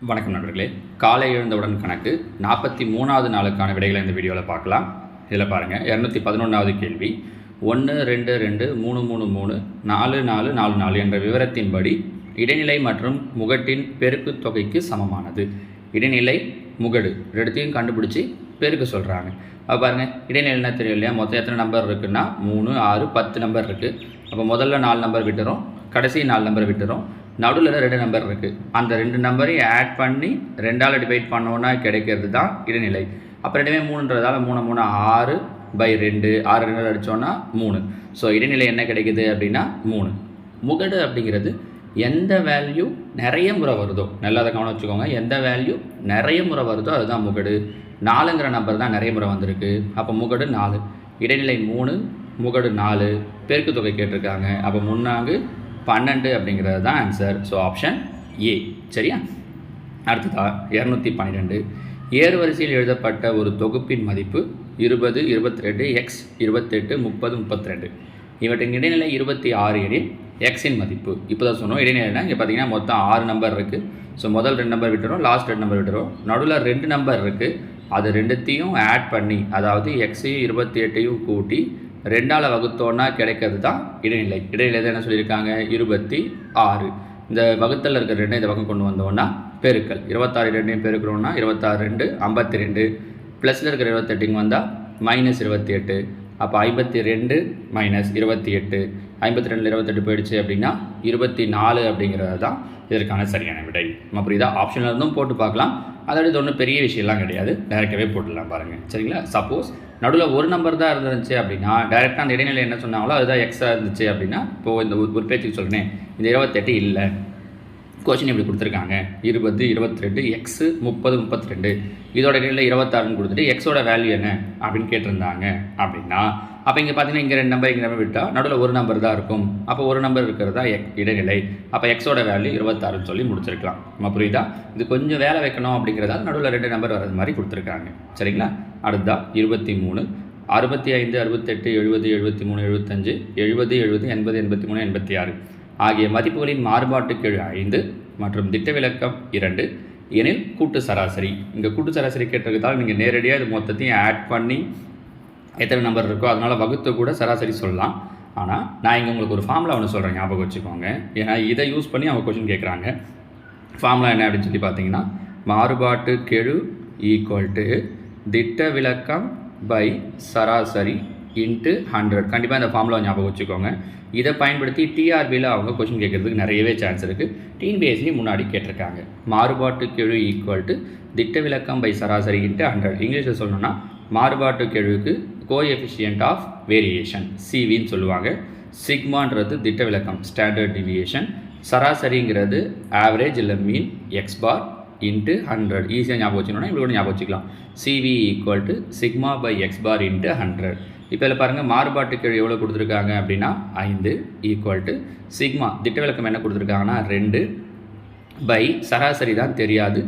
வணக்கம் நண்பர்களே. காலை எழுந்தவுடன் கணக்கு 43வது நாளுக்கான விடைகளை இந்த வீடியோவில் பார்க்கலாம். இதில் பாருங்கள், 211வது கேள்வி. 1 2 2 3 3 3 4 4 4 4 என்ற விவரத்தின்படி இடைநிலை மற்றும் முகட்டின் பெருக்கு தொகைக்கு சமமானது. இடைநிலை முகடு ரெண்டுத்தையும் கண்டுபிடிச்சி பெருக்கு சொல்கிறாங்க. அப்போ பாருங்கள், இடைநிலைன்னா தெரியும் இல்லையா? மொத்தம் எத்தனை நம்பர் இருக்குன்னா 3 6 10 நம்பர் இருக்குது. அப்போ முதல்ல 4 நம்பர் விட்டுறோம், கடைசி 4 நம்பர் விட்டுறோம், நடுவில் 2 நம்பர் இருக்குது. அந்த 2 நம்பரையும் ஆட் பண்ணி 2ஆல் டிவைட் பண்ணோன்னா கிடைக்கிறது தான் இடைநிலை. அப்போ 2 3ன்றதால 3 3 6/2 6 2 அடித்தோன்னா 3. ஸோ இடைநிலை என்ன கிடைக்குது அப்படின்னா 3. முகடு அப்படிங்கிறது எந்த வேல்யூ நிறைய முறை வருதோ, நல்லா அதை கவனம் வச்சுக்கோங்க, எந்த வேல்யூ நிறைய முறை வருதோ அதுதான் முகடு. 4ங்கிற நம்பர் தான் நிறைய முறை வந்திருக்கு, அப்போ முகடு 4. இடைநிலை 3, முகடு 4, பெருக்கு தொகை கேட்டிருக்காங்க. அப்போ 3 12 அப்படிங்கிறது தான் ஆன்சர். So option A. சரியா? அடுத்ததா 212. ஏறு வரிசையில் எழுதப்பட்ட ஒரு தொகுப்பின் மதிப்பு 20 22 x 28 30 32. இவற்றின் இடைநிலை 26 எனில் எக்ஸின் மதிப்பு. இப்போ தான் சொன்னோம் இடைநிலைனா இங்கே பார்த்தீங்கன்னா மொத்தம் 6 நம்பர் இருக்குது. ஸோ முதல் 2 நம்பர் விட்டுறோம், லாஸ்ட் 2 நம்பர் விட்டுறோம், நடுவில் 2 நம்பர் இருக்குது. அது ரெண்டுத்தையும் ஆட் பண்ணி, அதாவது எக்ஸையும் 28ஐயும் கூட்டி 2ஆல் வகுத்தோன்னா கிடைக்கிறது தான் இடைநிலை. இடைநிலை தான் என்ன சொல்லியிருக்காங்க? 26. இந்த வகுத்தல் இருக்கிற 2 இந்த பக்கம் கொண்டு வந்தோன்னா பெருக்கல். 26 2 பெருக்கிறோன்னா 26 2 52. ப்ளஸில் இருக்கிற 28 வந்தால் -28. அப்போ 52 - 28. 52 28 போயிடுச்சு அப்படின்னா 24 அப்படிங்கிறது தான் இதற்கான சரியான விடை. நம்ம புரியுதா? ஆப்ஷனில் இருந்தும் போட்டு பார்க்கலாம். அதோட இது ஒன்றும் பெரிய விஷயம்லாம் கிடையாது, டைரெக்டாகவே போட்டுடலாம் பாருங்கள். சரிங்களா? சப்போஸ் நடுவில் ஒரு நம்பர் தான் இருந்துச்சு அப்படின்னா டைரெக்டாக அந்த இடைநிலை என்ன சொன்னாங்களோ அதுதான் எக்ஸாக இருந்துச்சு அப்படின்னா, இப்போது இந்த ஒரு பேச்சுக்கு சொல்கிறேன், இந்த 28 இல்லை, கொஷின் இப்படி கொடுத்துருக்காங்க 20 22 எக்ஸு 30 32, இதோட இடைநிலை 26ன்னு கொடுத்துட்டு எக்ஸோட வேல்யூ என்ன அப்படின்னு கேட்டிருந்தாங்க அப்படின்னா, அப்போ இங்கே பார்த்தீங்கன்னா இங்கே 2 நம்பர் இங்கே நம்பர் விட்டால் நடுவில் ஒரு நம்பர் தான் இருக்கும். அப்போ ஒரு நம்பர் இருக்கிறது தான் இடைநிலை. அப்போ எக்ஸோட வேல்யூ 26ன்னு சொல்லி முடிச்சிருக்கலாம். நம்ம புரியுதா? இது கொஞ்சம் வேலை வைக்கணும் அப்படிங்கிறதால நடுவில் 2 நம்பர் வர்றது மாதிரி கொடுத்துருக்காங்க. சரிங்களா? அடுத்தா 23. 65 68 70 73 75 70 70 80 83 86 ஆகிய மதிப்புகளின் மாறுபாட்டுக்கெழு 5 மற்றும் திட்ட விலக்கம் 2 எனில் கூட்டு சராசரி. இங்கே கூட்டு சராசரி கேட்டிருக்கிறதால நீங்கள் நேரடியாக இது மொத்தத்தையும் ஆட் பண்ணி எத்தனை நம்பர் இருக்கோ அதனால் வகுத்து கூட சராசரி சொல்லலாம். ஆனால் நான் இங்கே உங்களுக்கு ஒரு ஃபார்முலா ஒன்று சொல்கிறேன், ஞாபகம் வச்சுக்கோங்க. ஏன்னா இதை யூஸ் பண்ணி அவங்க கொஷின் கேட்குறாங்க. ஃபார்முலா என்ன அப்படின்னு சொல்லி பார்த்தீங்கன்னா, மாறுபாட்டுக்கெழு ஈக்குவல் டு திட்ட விலக்கம் பை சராசரி இன்ட்டு 100. கண்டிப்பாக இந்த ஃபார்முலா ஞாபகம் வச்சுக்கோங்க. இதை பயன்படுத்தி டிஆர்பியில் அவங்க கொஷின் கேட்குறதுக்கு நிறையவே சான்ஸ் இருக்குது. டிஎன்பிஎஸ்சி முன்னாடி கேட்டிருக்காங்க. மாறுபாட்டுக்கெழு ஈக்குவல் டு திட்ட விலக்கம் பை சராசரி இன்ட்டு 100. இங்கிலீஷில் சொல்லணும்னா மாறுபாட்டுக்கெழுவுக்கு கோஎஃபிஷியன்ட் ஆஃப் வேரியேஷன் சிவின்னு சொல்லுவாங்க. சிக்மான்றது திட்ட விலக்கம் ஸ்டாண்டர்ட் டிவியேஷன், சராசரிங்கிறது ஆவரேஜ் இல்லை மீன் எக்ஸ் பார் இன்ட்டு 100. ஈஸியாக ஞாபகம் வச்சுக்கணும்னா இப்படி கூட ஞாபகம் வச்சுக்கலாம். CV equal to sigma by X bar into 100. இப்போ இதில் பாருங்கள், மாறுபாட்டுக்கெழு எவ்வளோ கொடுத்துருக்காங்க அப்படின்னா 5 ஈக்குவல் டு சிக்மா திட்ட விலக்கம் என்ன கொடுத்துருக்காங்கன்னா 2 பை சராசரி தான் தெரியாது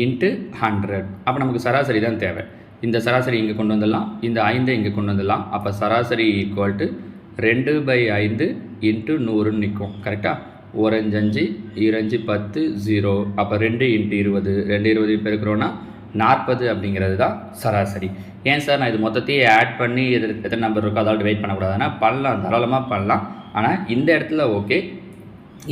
இன்ட்டு 100. அப்போ நமக்கு சராசரி தான் தேவை. இந்த சராசரி இங்கே கொண்டு வந்துடலாம், இந்த 5 இங்கே கொண்டு வந்துடலாம். அப்போ சராசரி ஈக்குவல் டு 2/5 இன்ட்டு 100ன்னு நிற்கும். கரெக்டாக? 1 5 2 10 0. அப்போ 2 × 20 2 20 பெருக்கிறோன்னா 40 அப்படிங்கிறது தான் சராசரி. ஏன் சார் நான் இது மொத்தத்தையே ஆட் பண்ணி எத்தனை நம்பர் இருக்கோ அதாவது டிவைட் பண்ணக்கூடாதுன்னா பண்ணலாம், தாராளமாக பண்ணலாம். ஆனால் இந்த இடத்துல ஓகே.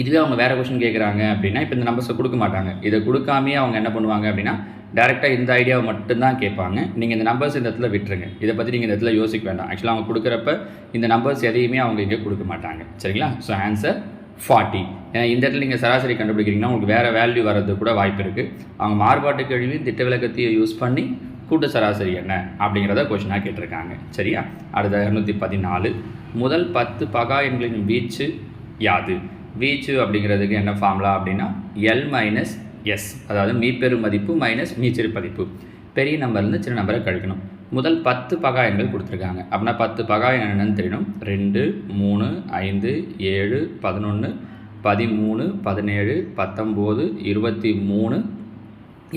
இதுவே அவங்க வேறு கொஷின் கேட்குறாங்க அப்படின்னா இப்போ இந்த நம்பர்ஸை கொடுக்க மாட்டாங்க. இதை கொடுக்காமே அவங்க என்ன பண்ணுவாங்க அப்படின்னா டேரெக்டாக இந்த ஐடியாவை மட்டும்தான் கேட்பாங்க. நீங்கள் இந்த நம்பர்ஸ் இந்த இடத்துல விட்டுருங்க, இதை பற்றி நீங்கள் இந்த இடத்துல யோசிக்க வேண்டாம். ஆக்சுவலாக அவங்க கொடுக்குறப்ப இந்த நம்பர்ஸ் எதையுமே அவங்க இங்கே கொடுக்க மாட்டாங்க. சரிங்களா? So answer 40. ஏன்னா இந்த இடத்துல நீங்கள் சராசரி கண்டுபிடிக்கிறீங்கன்னா உங்களுக்கு வேறு வேல்யூ வர்றது கூட வாய்ப்பு இருக்குது. அவங்க மாறுபாட்டுக்கெழுவையும் திட்ட விலக்கத்தையும் யூஸ் பண்ணி கூட்டு சராசரி என்ன அப்படிங்கிறத கொஷினாக கேட்டிருக்காங்க. சரியா? அடுத்த 214. முதல் 10 பகா எண்களின் வீச்சு யாது? வீச்சு அப்படிங்கிறதுக்கு என்ன ஃபார்முலா அப்படின்னா L - S, அதாவது மீப்பெரு மதிப்பு மைனஸ் மீச்சிறு மதிப்பு. பெரிய நம்பர்லேருந்து சின்ன நம்பரை கழிக்கணும். முதல் 10 பகா எண்கள் கொடுத்துருக்காங்க அப்படின்னா 10 பகா எண் என்னன்னு தெரியணும். 2 3 5 7 11 13 17 19 23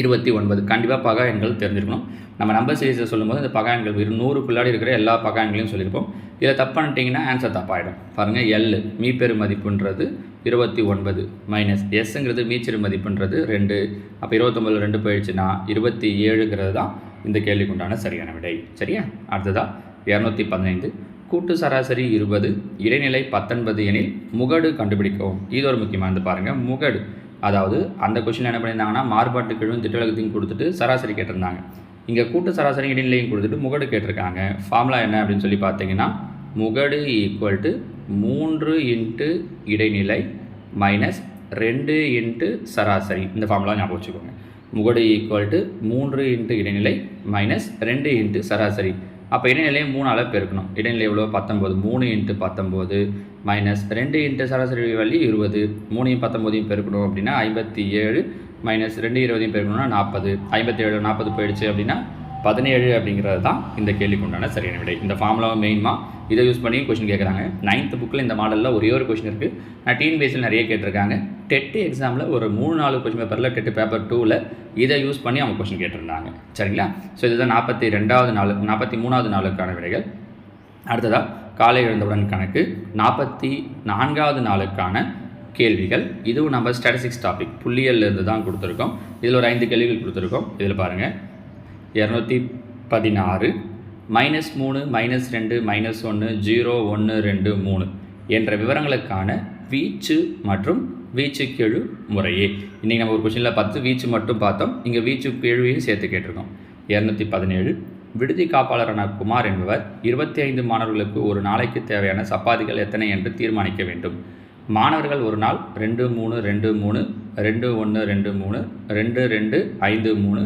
29. கண்டிப்பாக பகா எண்கள் தெரிஞ்சிருக்கணும். நம்ம நம்பர் சீரீஸை சொல்லும்போது இந்த பகா எண்கள் 100க்குள்ளாடி இருக்கிற எல்லா பகா எண்களையும் சொல்லியிருப்போம். இதில் தப்பு பண்ணிட்டீங்கன்னா ஆன்சர் தப்பாயிடும். பாருங்கள், எல் மீப்பெரு மதிப்புன்றது 29 மைனஸ் எஸ்ங்கிறது மீச்சிறு மதிப்புன்றது 2. அப்போ 29 2 போயிடுச்சுன்னா 27ங்கிறது தான் இந்த கேள்விக்கு உண்டான சரியான விடை. சரியா? அடுத்ததாக 215 கூட்டு சராசரி 20 இடைநிலை 19 எனில் முகடு கண்டுபிடிக்கவும். இது ஒரு முக்கியமானது. பாருங்கள், முகடு அதாவது அந்த கொஸ்டின் என்ன பண்ணியிருந்தாங்கன்னா மாறுபாட்டு கெழுவும் திட்டவிலக்கத்தையும் கொடுத்துட்டு சராசரி கேட்டிருந்தாங்க. இங்கே கூட்டு சராசரி இடைநிலையும் கொடுத்துட்டு முகடு கேட்டிருக்காங்க. ஃபார்முலா என்ன அப்படின்னு சொல்லி பார்த்தீங்கன்னா முகடு ஈக்குவல் டு 3 இன்ட்டு இடைநிலை மைனஸ் 2 இன்ட்டு சராசரி. இந்த ஃபார்முலா ஞாபகம் வச்சுக்கோங்க. முகடு ஈக்குவல் டு 3 இன்ட்டு இடைநிலை மைனஸ் 2 இன்ட்டு சராசரி. அப்போ இடைநிலையை 3ஆல் பெருக்கணும். இடைநிலை எவ்வளோ? 19. 3 இன்ட்டு 19 மைனஸ் 2 இன்ட்டு சராசரி வேல்யூ 20. 3 19 பெருக்கணும் அப்படின்னா 57 மைனஸ் 2 20 பெருக்கணும்னா 40. 57 40 போயிடுச்சு அப்படின்னா 17 அப்படிங்கிறது தான் இந்த கேள்விக்கு உண்டான சரியான விடை. இந்த ஃபார்முலாவை மெயின்மாக இதை யூஸ் பண்ணி கொஸ்டின் கேட்குறாங்க. 9th புக்கில் இந்த மாடலில் ஒரே ஒரு கொஸ்டின் இருக்குது. நான் டிஎன்பிஎஸ்சியில் நிறைய கேட்டிருக்காங்க. டெட் எக்ஸாமில் ஒரு 3-4 கொஸ்டின் பேப்பரில் டெட் பேப்பர் 2ல் இதை யூஸ் பண்ணி அவங்க கொஸ்டின் கேட்டிருந்தாங்க. சரிங்களா? ஸோ இதுதான் 43வது நாளுக்கான விடைகள். அடுத்ததாக காலை எழுந்தவுடன் கணக்கு 44வது நாளுக்கான கேள்விகள். இதுவும் நம்ம ஸ்டாட்டிஸ்டிக்ஸ் டாபிக் புள்ளியல்லேருந்து தான் கொடுத்துருக்கோம். இதில் ஒரு 5 கேள்விகள் கொடுத்துருக்கோம். இதில் பாருங்கள், 216 -3 -2 -1 0 1 2 3 என்ற விவரங்களுக்கான வீச்சு மற்றும் வீச்சு கெழு முறையே. இன்றைக்கி நம்ம ஒரு கொஸ்டினில் 10 வீச்சு மட்டும் பார்த்தோம். இங்கே வீச்சு கெழுவையும் சேர்த்து கேட்டிருக்கோம். 217 விடுதி காப்பாளரான குமார் என்பவர் 25 மாணவர்களுக்கு ஒரு நாளைக்கு தேவையான சப்பாத்திகள் எத்தனை என்று தீர்மானிக்க வேண்டும். மாணவர்கள் ஒரு நாள் 2 3 2 3 2 1 2 3 2 2 5 3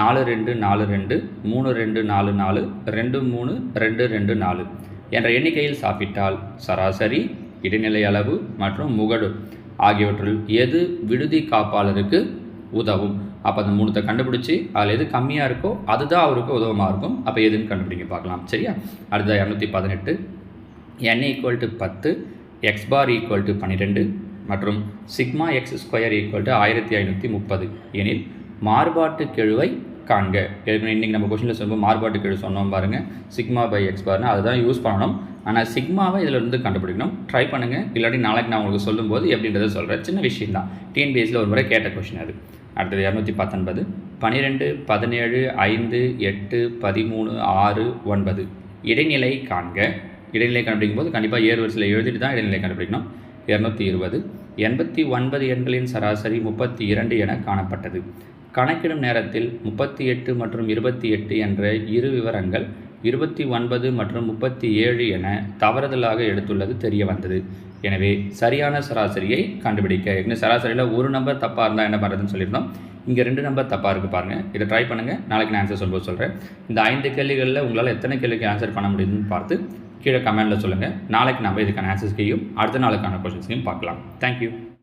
4 2 4 2 3 2 4 4 2 3 2 2 4 என்ற எண்ணிக்கையில் சாப்பிட்டால் சராசரி, இடைநிலை அளவு மற்றும் முகடு ஆகியவற்றில் எது விடுதி காப்பாளருக்கு உதவும்? அப்போ அந்த 3 கண்டுபிடிச்சி அதில் எது கம்மியாக இருக்கோ அதுதான் அவருக்கு உதவமாக இருக்கும். அப்போ எதுன்னு கண்டுபிடிங்க பார்க்கலாம். சரியா? அடுத்த 218 n = 10 x பார் = 12 மற்றும் சிக்மா x ஸ்கொயர் = 1530 எனில் மாறுபாட்டு கெழுவை காண்க. இன்றைக்கி நம்ம கொஸ்டினில் சொல்லும்போது மாறுபாட்டு கெழு சொன்னோம் பாருங்கள், சிக்மா பை எக்ஸ் பார்னு அதுதான் யூஸ் பண்ணணும். ஆனால் சிக்மாவை இதில் இருந்து கண்டுபிடிக்கணும். ட்ரை பண்ணுங்கள். இல்லாட்டி நாளைக்கு நான் உங்களுக்கு சொல்லும்போது எப்படின்றத சொல்கிறேன். சின்ன விஷயம் தான். டிஎன்பிஎஸ்சியில் ஒரு முறை கேட்ட கொஸ்டின் அது. அடுத்தது 219 12 17 5 8 13 6 9 இடைநிலை காண்க. இடைநிலை கண்டுபிடிக்கும் போது கண்டிப்பாக ஏறுவரிசையில் எழுதிட்டு தான் இடைநிலை கண்டுபிடிக்கணும். 220 89 எண்களின் சராசரி 32 என காணப்பட்டது. கணக்கிடும் நேரத்தில் 38 மற்றும் 28 என்ற இரு விவரங்கள் 29 மற்றும் 37 என தவறுதலாக எடுத்துள்ளது தெரிய வந்தது. எனவே சரியான சராசரியை கண்டுபிடிக்க. இன்னும் சராசரியில் ஒரு நம்பர் தப்பாக இருந்தால் என்ன பண்ணுறதுன்னு சொல்லியிருந்தோம். இங்கே 2 நம்பர் தப்பாக இருக்குது பாருங்கள். இதை ட்ரை பண்ணுங்கள். நாளைக்கு நான் ஆன்சர் சொல்லும்போது சொல்கிறேன். இந்த 5 கேள்விகளில் உங்களால் எத்தனை கேள்விக்கு ஆன்சர் பண்ண முடியுதுன்னு பார்த்து கீழே கமெண்டில் சொல்லுங்கள். நாளைக்கு நம்ம இதுக்கான ஆன்சர்ஸ்கையும் அடுத்த நாளுக்கான கொஸ்டின்ஸையும் பார்க்கலாம். தேங்க்யூ.